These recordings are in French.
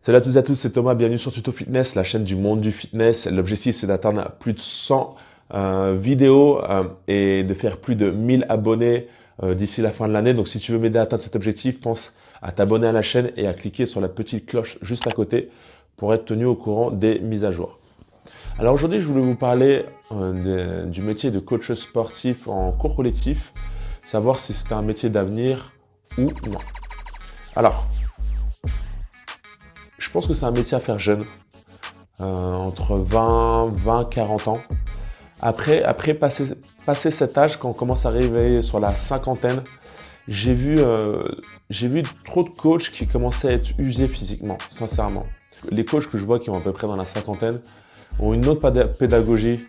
Salut à tous et à tous, c'est Thomas, bienvenue sur Tuto Fitness, la chaîne du monde du fitness. L'objectif c'est d'atteindre plus de 100 vidéos et de faire plus de 1000 abonnés d'ici la fin de l'année. Donc si tu veux m'aider à atteindre cet objectif, pense à t'abonner à la chaîne et à cliquer sur la petite cloche juste à côté pour être tenu au courant des mises à jour. Alors aujourd'hui je voulais vous parler du métier de coach sportif en cours collectif, savoir si c'est un métier d'avenir ou non. Alors, je pense que c'est un métier à faire jeune, entre 20, 40 ans. Après passer cet âge, quand on commence à arriver sur la cinquantaine, j'ai vu trop de coachs qui commençaient à être usés physiquement, sincèrement. Les coachs que je vois qui ont à peu près dans la cinquantaine ont une autre pédagogie.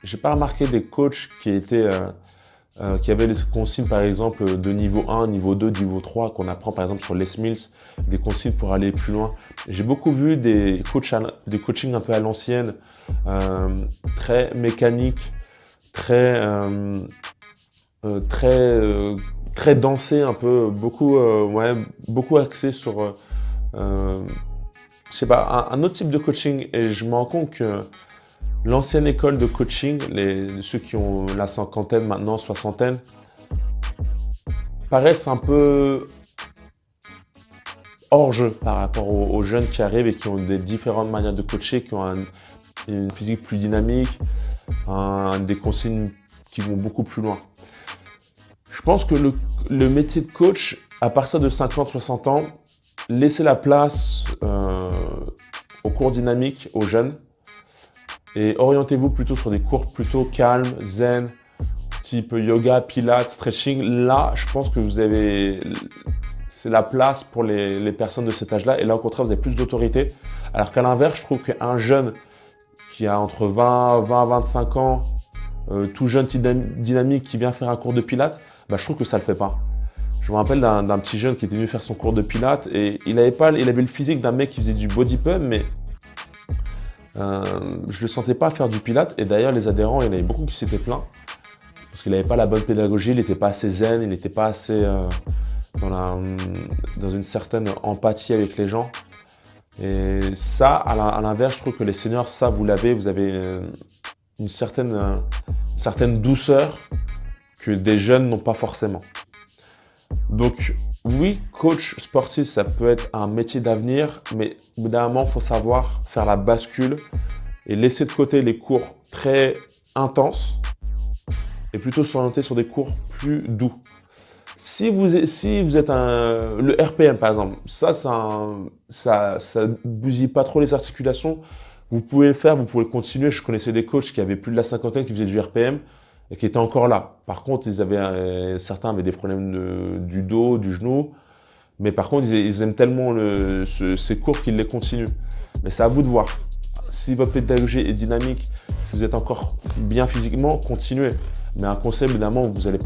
J'ai pas remarqué des coachs qui avaient les consignes par exemple de niveau 1, niveau 2, niveau 3 qu'on apprend par exemple sur Les Mills, des consignes pour aller plus loin. J'ai beaucoup vu des coachings un peu à l'ancienne, très mécaniques, très dansés un peu, beaucoup axés sur je sais pas, un autre type de coaching. Et je me rends compte que l'ancienne école de coaching, ceux qui ont la cinquantaine maintenant, soixantaine, paraissent un peu hors jeu par rapport aux jeunes qui arrivent et qui ont des différentes manières de coacher, qui ont une physique plus dynamique, des consignes qui vont beaucoup plus loin. Je pense que le métier de coach, à partir de 50-60 ans, laissez la place aux cours dynamiques, aux jeunes, et orientez-vous plutôt sur des cours plutôt calmes, zen, type yoga, pilates, stretching. Là, je pense que c'est la place pour les personnes de cet âge-là. Et là, au contraire, vous avez plus d'autorité. Alors qu'à l'inverse, je trouve qu'un jeune qui a entre 20 et 25 ans, tout jeune, dynamique, qui vient faire un cours de pilates, je trouve que ça le fait pas. Je me rappelle d'un petit jeune qui était venu faire son cours de pilates et il avait le physique d'un mec qui faisait du body pump, mais je le sentais pas faire du pilates. Et d'ailleurs, les adhérents, il y en avait beaucoup qui s'étaient plaints parce qu'il n'avait pas la bonne pédagogie, il n'était pas assez zen, il n'était pas assez dans une certaine empathie avec les gens. Et ça, à l'inverse, je trouve que les seniors, ça, vous avez une certaine douceur que des jeunes n'ont pas forcément. Donc oui, coach sportif, ça peut être un métier d'avenir, mais au bout d'un moment, il faut savoir faire la bascule et laisser de côté les cours très intenses et plutôt s'orienter sur des cours plus doux. Si vous êtes le RPM par exemple, ça bousille pas trop les articulations, vous pouvez le faire, vous pouvez le continuer. Je connaissais des coachs qui avaient plus de la cinquantaine qui faisaient du RPM et qui étaient encore là. Par contre, certains avaient des problèmes du dos, du genou, mais par contre, ils aiment tellement ces cours qu'ils les continuent. Mais c'est à vous de voir. Si votre pédagogie est dynamique, si vous êtes encore bien physiquement, continuez. Mais un conseil, évidemment, vous n'allez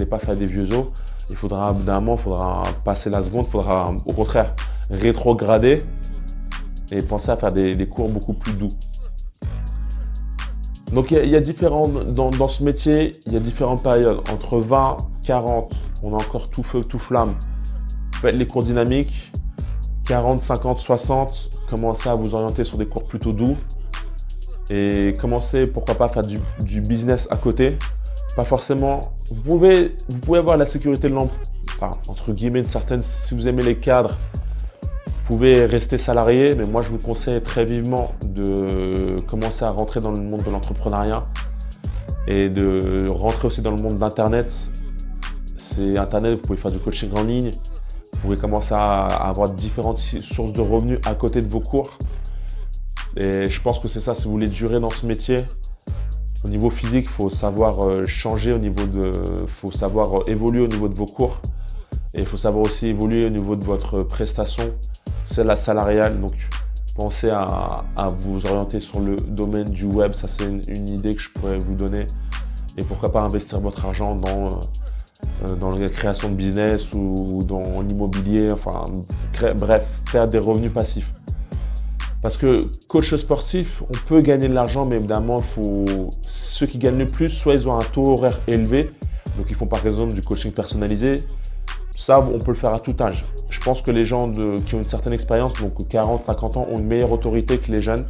pas faire des vieux os. Il faudra passer la seconde, il faudra au contraire rétrograder et penser à faire des cours beaucoup plus doux. Donc il y a dans ce métier, il y a différentes périodes. Entre 20, 40, on a encore tout feu, tout flamme. Faites les cours dynamiques. 40, 50, 60, commencez à vous orienter sur des cours plutôt doux. Et commencez, pourquoi pas, à faire du business à côté. Pas forcément. Vous pouvez avoir la sécurité de l'emploi, entre guillemets, si vous aimez les cadres, vous pouvez rester salarié, mais moi je vous conseille très vivement de commencer à rentrer dans le monde de l'entrepreneuriat et de rentrer aussi dans le monde d'Internet. C'est Internet, vous pouvez faire du coaching en ligne, vous pouvez commencer à avoir différentes sources de revenus à côté de vos cours. Et je pense que c'est ça, si vous voulez durer dans ce métier, au niveau physique, il faut savoir changer, faut savoir évoluer au niveau de vos cours. Et il faut savoir aussi évoluer au niveau de votre prestation, c'est la salariale. Donc pensez à vous orienter sur le domaine du web, ça c'est une idée que je pourrais vous donner. Et pourquoi pas investir votre argent dans la création de business ou dans l'immobilier, bref, faire des revenus passifs. Parce que coach sportif, on peut gagner de l'argent, mais évidemment, ceux qui gagnent le plus, soit ils ont un taux horaire élevé, donc ils font par exemple du coaching personnalisé. Ça, on peut le faire à tout âge. Je pense que les gens qui ont une certaine expérience, donc 40, 50 ans, ont une meilleure autorité que les jeunes.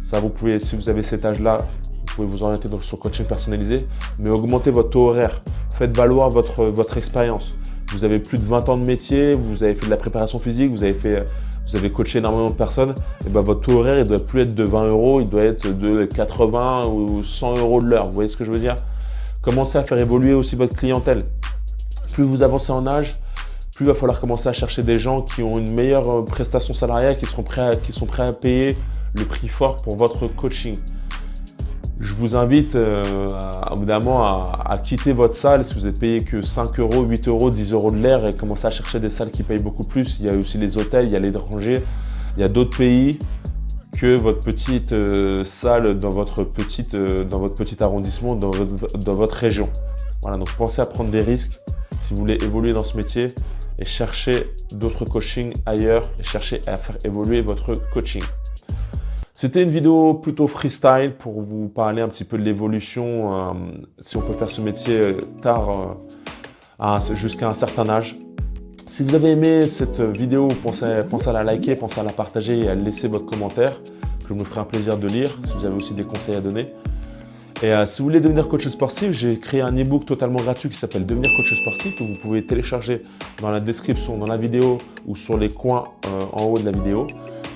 Ça, vous pouvez, si vous avez cet âge-là, vous pouvez vous orienter sur le coaching personnalisé, mais augmentez votre taux horaire. Faites valoir votre expérience. Vous avez plus de 20 ans de métier, vous avez fait de la préparation physique, vous avez coaché énormément de personnes, et ben votre taux horaire, il ne doit plus être de 20 €, il doit être de 80 ou 100 € de l'heure. Vous voyez ce que je veux dire? Commencez à faire évoluer aussi votre clientèle. Plus vous avancez en âge, plus il va falloir commencer à chercher des gens qui ont une meilleure prestation salariale, qui sont prêts à payer le prix fort pour votre coaching. Je vous invite évidemment à quitter votre salle si vous êtes payé que 5 €, 8 €, 10 € de l'heure et commencer à chercher des salles qui payent beaucoup plus. Il y a aussi les hôtels, il y a l'étranger, il y a d'autres pays que votre petite salle dans votre petit arrondissement, dans votre région. Voilà, donc pensez à prendre des risques si vous voulez évoluer dans ce métier et chercher d'autres coachings ailleurs et chercher à faire évoluer votre coaching. C'était une vidéo plutôt freestyle pour vous parler un petit peu de l'évolution, si on peut faire ce métier tard, jusqu'à un certain âge. Si vous avez aimé cette vidéo, pensez à la liker, pensez à la partager et à laisser votre commentaire. Je me ferai un plaisir de lire si vous avez aussi des conseils à donner. Et si vous voulez devenir coach sportif, j'ai créé un e-book totalement gratuit qui s'appelle Devenir coach sportif que vous pouvez télécharger dans la description, dans la vidéo ou sur les coins en haut de la vidéo.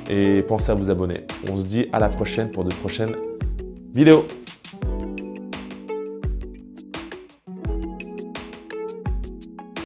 Et pensez à vous abonner. On se dit à la prochaine pour de prochaines vidéos.